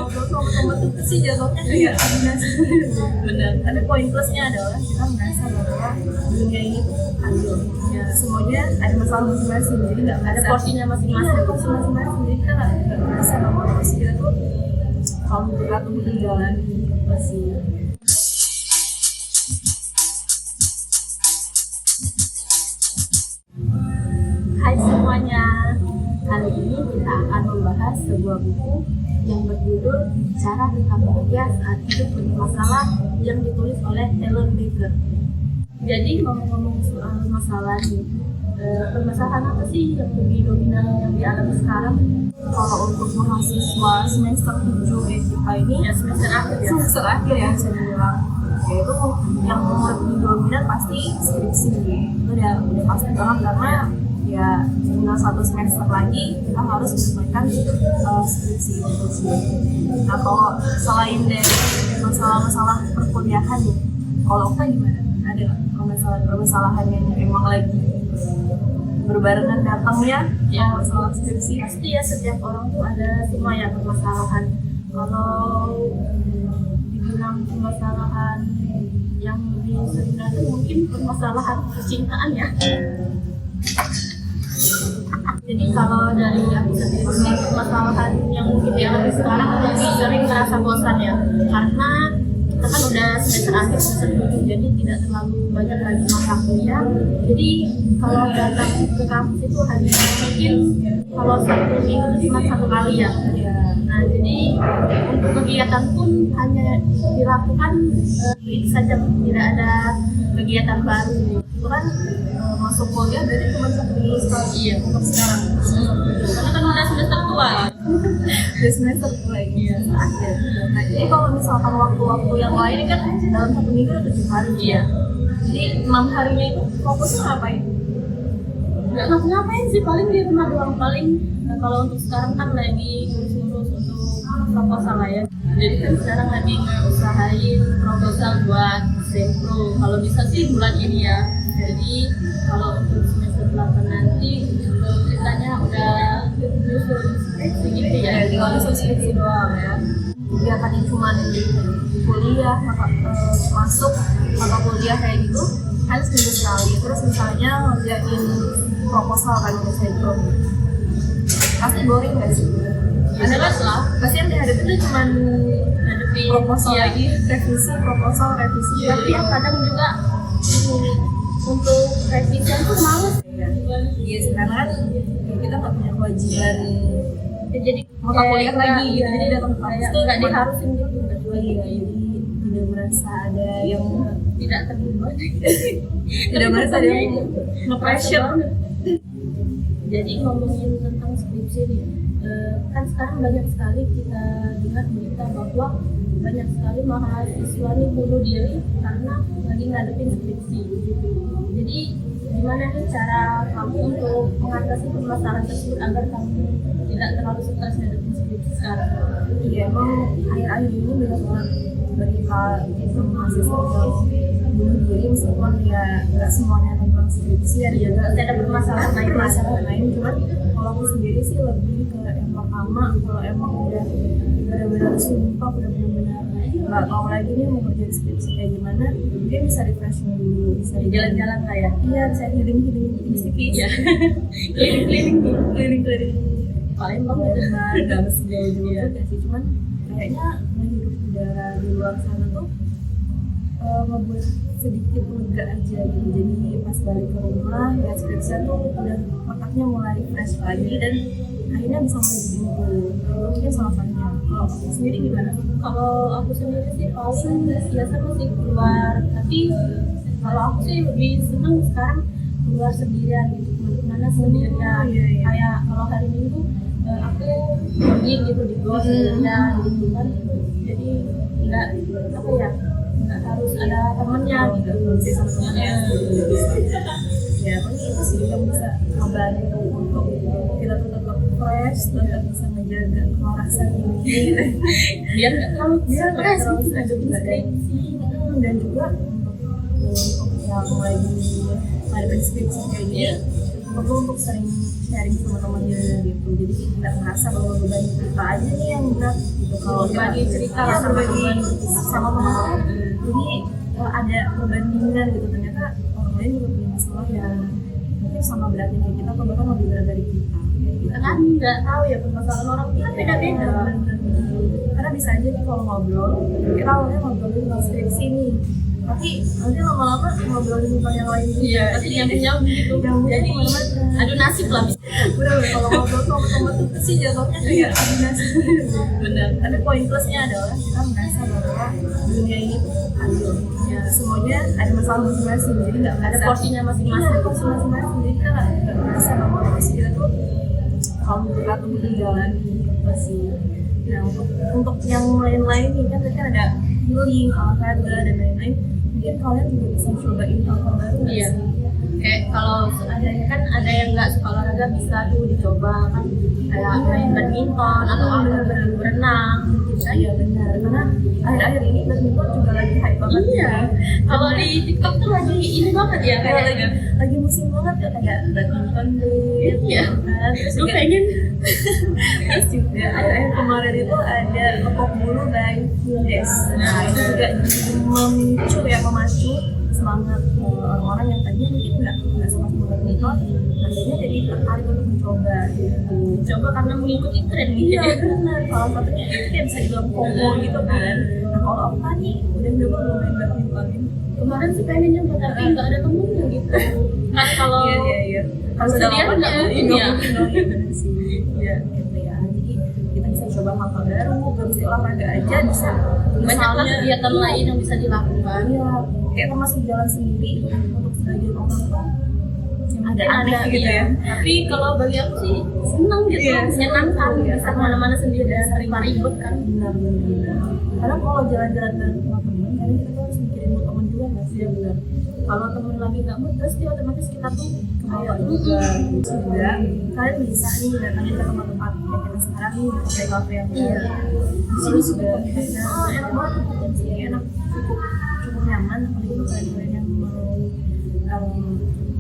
otomatis sih jatuhnya kayak kombinasi. Benar. Tapi poin plusnya adalah kita merasa bahwa dunia ini tuh adil. Ya, semuanya ada masalah masing-masing. Jadi nggak ada porsinya masing-masing. Ada porsi masing-masing. Jadi kita nggak merasa bahwa porsi kita tuh kalau berat untuk jalan masih. Hai semuanya. Kali ini kita akan membahas sebuah buku yang berjudul Cara Tentang Bahagia Saat Hidup Penuh Masalah yang ditulis oleh Helen Baker. Jadi ngomong-ngomong soal masalah nih, permasalahan apa sih yang lebih dominan yang dialami sekarang? Kalau untuk mahasiswa semester 7 FIPA ini ya semester akhir ya bisa dibilang, yaitu yang lebih dominan pasti skripsi. Itu udah pasti banget karena ya tinggal 1 semester lagi kita harus menyelesaikan skripsi itu sih. Nah kalau selain dari masalah-masalah perkuliahan nih, kalau kita gimana? Ada nggak permasalahan yang emang lagi berbarengan datangnya ya masalah skripsi? Pasti ya, setiap orang tuh ada semua ya permasalahan. Kalau dibilang permasalahan yang lebih sering itu mungkin permasalahan percintaan ya. Jadi kalau dari aku sendiri permasalahan yang mungkin dialami sekarang lebih sering merasa bosan ya, karena kita kan udah semester akhir semester 7, jadi tidak terlalu banyak lagi mata kuliah. Jadi kalau datang ke kampus itu hanya mungkin kalau 1 minggu cuma 1 kali ya. Nah jadi untuk kegiatan pun hanya dilakukan itu saja, tidak ada kegiatan baru. Itu kan masuk kuliah dari cuma 1 minggu sekali. Iya, untuk sekarang. Karena kan udah semester tua. Udah semester tua ya, akhir. Nah, jadi kalau misalkan waktu-waktu yang lain kan dalam 1 minggu ada 7 hari. Iya. Jadi 6 harinya itu fokusnya ngapain? Nggak ngapain sih, paling di rumah doang. Paling kalau untuk sekarang kan lagi ngurus-ngurus untuk proposal lah ya. Jadi kan sekarang lagi ngusahain proposal buat sempro. Kalau bisa sih bulan ini ya. Jadi kalau untuk semester 8 nanti ceritanya udah nyusul skripsi gitu ya. Tinggal nyusul skripsi doang ya. Kegiatannya cuma kuliah, masuk mata kuliah kayak gitu kan seminggu sekali. Terus misalnya ngerjain proposal kan sempro. Pasti boring nggak sih? Ada lah. Pasti yang dihadapi itu cuma ngadepin proposal lagi, revisi, proposal, revisi. Tapi yang kadang juga untuk revisian tuh males. Iya sekarang kan kita nggak punya kewajiban. Jadi mata kuliah lagi gitu. Jadi datang ke kampus tuh nggak diharusin gitu. Kecuali jadi tidak merasa ada yang tidak terlibat. Tidak merasa ada yang nge-pressure. Jadi ngomongin tentang skripsi nih, kan sekarang banyak sekali kita dengar berita bahwa banyak sekali mahasiswa nih bunuh diri karena lagi ngadepin skripsi. Jadi gimana nih cara kamu untuk mengatasi permasalahan tersebut agar kamu tidak terlalu stres ngadepin skripsi sekarang? Iya, emang akhir-akhir ini banyak banget berita tentang mahasiswa bunuh diri, meskipun ya nggak semuanya tentang skripsi, ada juga ada permasalahan lain. Cuman kalau aku sendiri sih lebih ke yang pertama, kalau emang udah benar-benar sumpah, udah benar-benar nggak tahu lagi nih mau kerja skripsi kayak gimana, dia bisa refreshing dulu, bisa jalan-jalan kayak iya, bisa healing tipis-tipis ya. Keliling paling banget nggak mesti jauh juga sih, cuman kayaknya menghirup udara di luar sana tuh ngebuat sedikit lega aja gitu. Jadi pas balik ke rumah ya skripsian tuh udah otaknya mulai fresh lagi dan akhirnya bisa lanjutin dulu. Mungkin salah satunya. Kalau aku sendiri gimana? Kalau aku sendiri sih paling biasa masih keluar, tapi kalau aku sih lebih seneng sekarang keluar sendirian gitu, kemana sendirian. Kayak kalau hari Minggu aku pergi gitu di bos sendirian gitu kan, jadi nggak apa ya, nggak harus ada temennya gitu sih sebenarnya. Ya paling itu sih yang bisa membantu untuk kita tetap fresh, tetap bisa menjaga kewarasan ini biar nggak terlalu stres ngadepin skripsi. Dan juga untuk yang lagi ngadepin skripsi kayak gini perlu untuk sering sharing sama temennya gitu, jadi nggak merasa bahwa beban kita aja nih yang berat gitu. Kalau berbagi cerita ya, sama berbagi teman. sama teman, jadi ada perbandingan gitu, ternyata orang lain juga punya masalah yang mungkin sama beratnya kayak kita atau bahkan lebih berat dari kita. Kita kan nggak tahu ya permasalahan orang kita beda-beda. Karena bisa aja nih kalau ngobrol, kita awalnya ngobrolin tentang skripsi nih, tapi nanti lama-lama ngobrolin tentang yang lain. Iya, jadi nyambung gitu. Jadi adu nasib lah. Bener, kalau ngobrol sama teman tuh pasti jatuhnya kayak adu nasib. Benar. Tapi poin plusnya adalah kita merasa bahwa dunia ini tuh adil. Ya, semuanya ada masalah masing-masing, jadi nggak Ada porsinya masing-masing. Ada porsi masing-masing, jadi kita nggak merasa bahwa porsi kita tuh kalau berat untuk menjalani masih. Nah, untuk yang lain-lain nih kan tadi ada healing, olahraga dan lain-lain. Mungkin kalian juga bisa cobain hal-hal baru. Iya. Kayak kalau adanya kan ada yang nggak suka olahraga bisa tuh dicoba kan, kayak main badminton atau berenang. Iya benar, karena akhir-akhir ini badminton juga lagi hype banget. Iya. Kalau di TikTok tuh lagi ini banget ya kayaknya. Lagi musim banget ya, kayak badminton deh. Iya. Terus Lu juga pengen terus juga akhir kemarin itu ada kepok bulu by Hildes. Nah itu juga memicu ya, memacu semangat orang-orang yang tadinya mungkin nggak suka sama badminton, akhirnya jadi tertarik untuk mencoba gitu. coba karena mengikuti tren gitu. Iya benar, salah satunya itu kayak bisa dibilang FOMO gitu kan. Nah kalau apa nih udah nyoba belum main badminton ini? Kemarin sih pengen nyoba tapi nggak ada temennya gitu. Kan kalau Iya. Kalau sudah lama nggak mungkin ini ya. benar sih. Iya gitu ya. Jadi kita bisa coba hal-hal baru, nggak mesti olahraga aja, bisa Banyak lah kegiatan lain yang bisa dilakukan. Iya, kayak termasuk jalan sendiri untuk sebagian orang tuh Ada aneh gitu ya. Tapi kalau bagi aku sih seneng gitu, Iya, menyenangkan, iya. bisa kemana-mana sendiri dan sering ribet kan. Benar. Karena kalau jalan-jalan bareng sama temen, kadang kita tuh harus mikirin mood temen juga nggak sih? Iya benar. Kalau temen lagi nggak mood, terus dia otomatis kita tuh Kayak juga kalian bisa nih datangin ke tempat-tempat kayak kita sekarang nih, kafe yang di sini juga enak banget, di sini enak, cukup nyaman, apalagi untuk kalian yang mau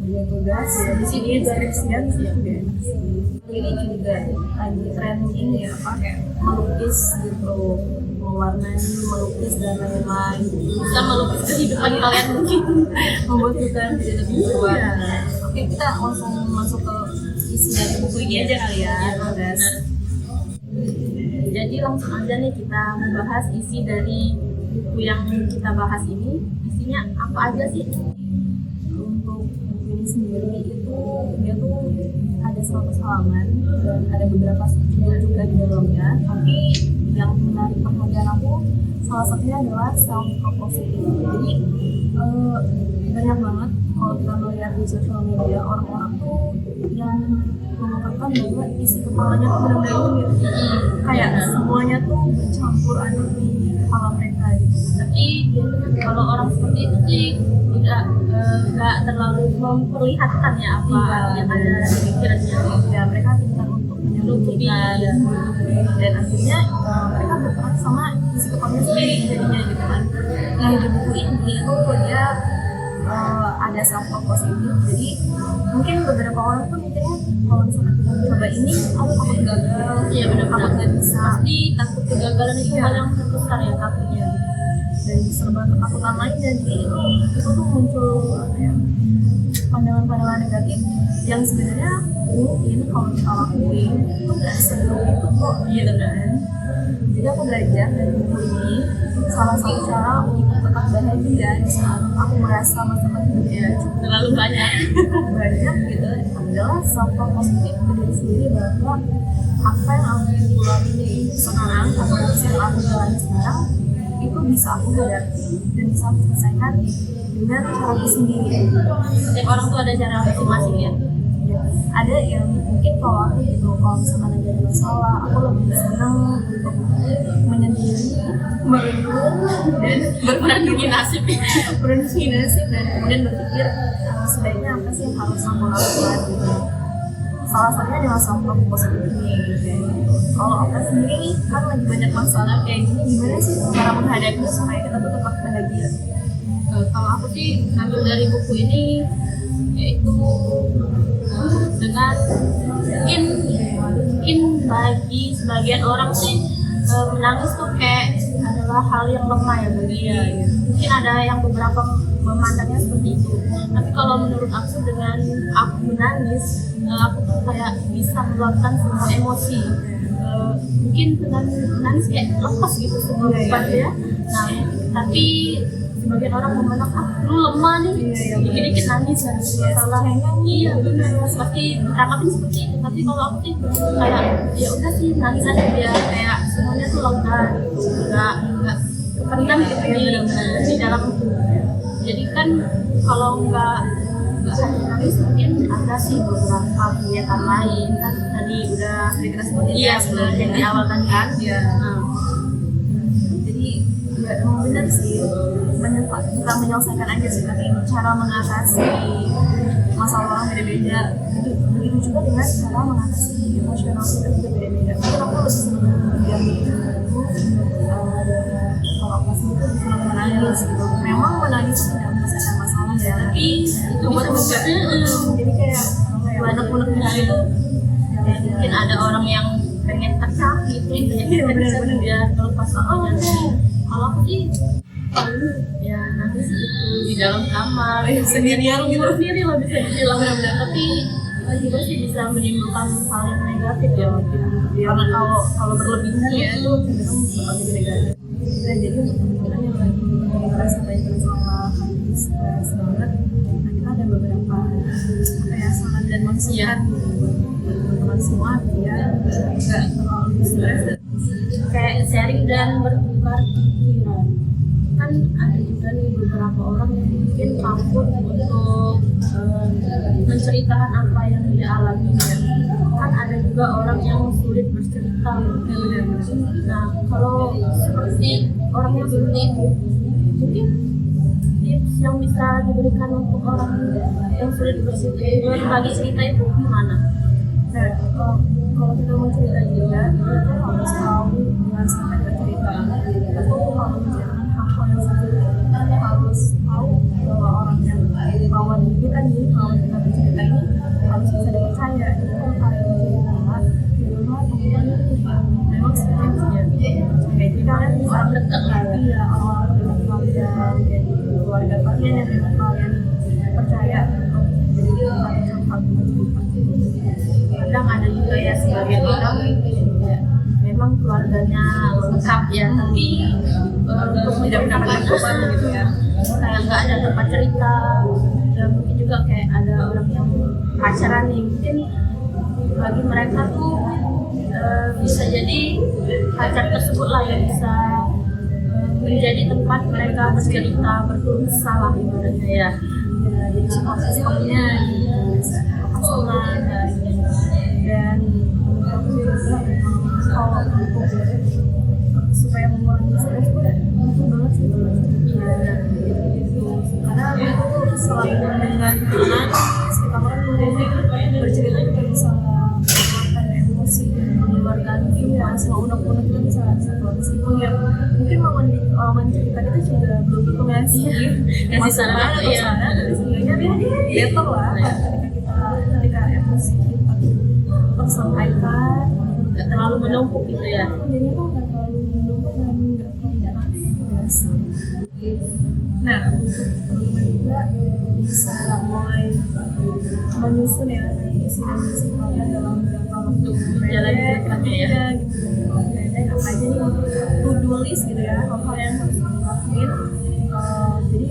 dia tugas di sini skripsian sih juga enak sih. Ini juga lagi tren ini ya, apa kayak melukis gitu, mewarnai, melukis dan lain-lain. bisa melukis kehidupan kalian mungkin. Membuat kita jadi lebih kuat. Oke, kita langsung masuk ke isi dari buku ini aja kali ya, guys. Jadi langsung aja nih kita membahas isi dari buku yang kita bahas ini. Isinya apa aja sih? Untuk buku ini sendiri itu dia tuh ada 100 halaman dan ada beberapa judul juga di dalamnya. Tapi yang menarik perhatian aku salah satunya adalah self positive. Jadi banyak banget kalau kita melihat di sosial media orang-orang tuh yang mengungkapkan bahwa isi kepalanya tuh benar-benar rumit, kayak semuanya tuh bercampur aduk di kepala mereka gitu. Tapi biasanya kalau orang seperti itu sih nggak terlalu memperlihatkan ya apa yang ada di pikirannya. Ya mereka pintar untuk menyembunyikan dan akhirnya mereka berperan sama isi kepalanya sendiri jadinya gitu kan. Nah di buku ini itu dia ada self positif, jadi mungkin beberapa orang tuh mikirnya kalau misalnya kita coba ini aku takut gagal, Iya benar-benar. takut nggak bisa, Pasti takut kegagalan itu Iya. hal yang terbesar ya takutnya. dan serba ketakutan lain, dan itu tuh muncul apa ya, pandangan-pandangan negatif yang sebenarnya mungkin kalau kita lakuin itu nggak seburuk itu kok gitu kan. Jadi aku belajar dari buku ini salah satu cara untuk tetap bahagia di saat aku merasa masa-masa hidupnya Terlalu banyak. banyak gitu adalah self positif ke diri sendiri bahwa apa yang aku lalui sekarang atau yang aku jalani sekarang itu bisa aku hadapi dan bisa aku selesaikan dengan caraku sendiri. Setiap orang tuh ada cara masing-masing ya. Ya, ada yang mungkin kalau aku gitu, kalau misalkan ada masalah aku lebih senang untuk menyendiri, merenung dan Merenungi nasib. berenungi nasib dan kemudian berpikir sebaiknya apa sih yang harus aku lakukan gitu. Salah satunya adalah self positif ini gitu. Kalau aku sendiri nih kan lagi banyak masalah kayak gini, gimana sih cara menghadapinya supaya kita tuh tetap bahagia? Kalau aku sih ngambil dari buku ini yaitu dengan mungkin bagi sebagian orang sih menangis tuh kayak adalah hal yang lemah ya bagi mungkin ada yang beberapa memandangnya seperti itu. Tapi kalau menurut aku dengan aku menangis, aku tuh kayak bisa meluapkan semua emosi. Mungkin dengan menangis kayak lepas gitu semua beban ya. Nah, tapi sebagian orang memandang lu lemah nih, dikit-dikit nangis kan masalah. Iya benar, pasti ditangkapin seperti itu. Tapi kalau aku sih kayak ya udah sih nangis aja biar kayak semuanya tuh lega gitu, nggak kependam gitu di dalam itu. Jadi kan kalau nggak nangis mungkin ada sih beberapa kegiatan lain kan tadi udah kita sebutin ya yang di awal tadi kan. Jadi ya emang benar sih, kita menyelesaikan aja sih, tapi cara mengatasi masalah orang beda-beda. Begitu juga dengan cara mengatasi emosional kita juga beda-beda. Mungkin aku lebih senang yang kalau pas itu bisa menangis gitu. Memang menangis itu tidak menyelesaikan masalah ya, tapi itu buat jadi kayak unek-unek itu mungkin ada orang yang pengen pecah gitu benar-benar dia terlepas kalau aku sih ya nangis itu di dalam kamar sendirian gitu sendiri lah bisa dibilang benar-benar, tapi juga sih bisa menimbulkan hal yang negatif ya mungkin karena kalau berlebihan ya itu cenderung sebagai negatif. Dan jadi untuk teman-teman yang lagi merasa banyak masalah, stres banget, nah kita ada beberapa saran dan masukan buat teman-teman semua ya, nggak terlalu stres dan kayak sharing dan bertukar pikiran. Kan ada juga nih beberapa orang yang mungkin takut untuk menceritakan apa yang dia alami ya. Kan ada juga orang yang sulit bercerita. Nah kalau seperti orang yang seperti itu mungkin tips yang bisa diberikan untuk orang yang sulit berbagi cerita itu gimana? Nah, kalau kita mau cerita juga, kita harus tahu dengan sampai bercerita. Kita tuh kalau menceritakan hal-hal yang seperti kita harus tahu bahwa orang yang lawan kita nih, kalau kita bercerita ini harus bisa dipercaya. Jadi kalau kalian bercerita di rumah teman-teman memang sebenarnya jadi kalian bisa dekat lagi ya orang-orang keluarga, jadi keluarga kalian yang memang kalian percaya untuk jadi tempat cerita. Kadang ada juga ya sebagian orang ya, memang keluarganya lengkap ya, tapi untuk tidak mendapatkan beban gitu ya, kayak nggak ada tempat cerita. Dan mungkin juga kayak ada orang yang pacaran nih, mungkin bagi mereka tuh bisa jadi pacar tersebut lah yang bisa menjadi tempat mereka bercerita, berkeluh kesah ibaratnya ya. Jadi semuanya pasangan dan kalau untuk supaya mengurangi stres itu butuh banget sih karena itu selain dengan teman kita kan bercerita kita bisa mengeluarkan emosi, mengeluarkan semua unek-unek kita bisa keluar meskipun ya mungkin lawan cerita kita juga belum tentu ngasih saran atau saran, tapi sebenarnya better lah ketika emosi kita tersampaikan, nggak terlalu menumpuk gitu ya. jadi tuh nggak terlalu menumpuk dan nggak terlalu biasa. Nah, teman-teman juga bisa mulai menyusun ya misi kalian dalam jangka waktu Jalan depannya ya. Gitu. Apa aja nih to-do list gitu ya, hal-hal yang harus dilakuin. Jadi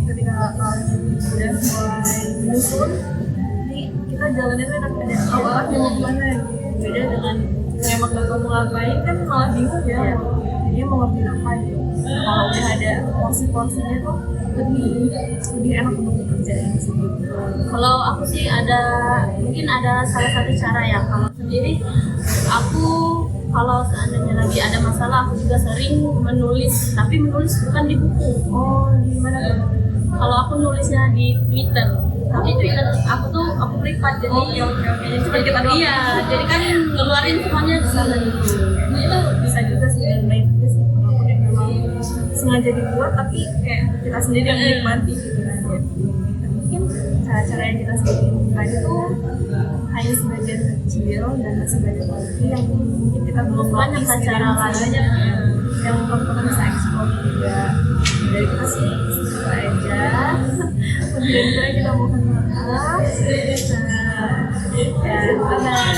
ketika kalian udah mulai menyusun, nih kita jalannya tuh enak ada awalnya mau kemana gitu. Beda dengan memang gak mau ngapain kan malah bingung ya. Jadi mau ngapain apa gitu. Kalau udah ada porsi-porsinya tuh lebih enak untuk dikerjain sih. Kalau aku sih mungkin ada salah satu cara ya. Kalau sendiri aku kalau seandainya lagi ada masalah aku juga sering menulis, tapi menulis bukan di buku. Oh, di mana tuh? Kalau aku nulisnya di Twitter. Tapi Twitter aku privat jadi Jadi cuma kita doang. Iya, jadi kan ngeluarin semuanya di sana gitu. Itu bisa juga sih dan baik juga sih walaupun yang memang sengaja dibuat tapi kayak kita sendiri yang menikmati gitu kan. mungkin cara-cara yang kita sebutkan itu hanya sebagian kecil dan masih banyak lagi yang mungkin kita belum banyak notice, cara lain yang teman-teman bisa eksplor juga. Dari kita sih itu aja. Kemudian kita mau kemana? Dan bye-bye.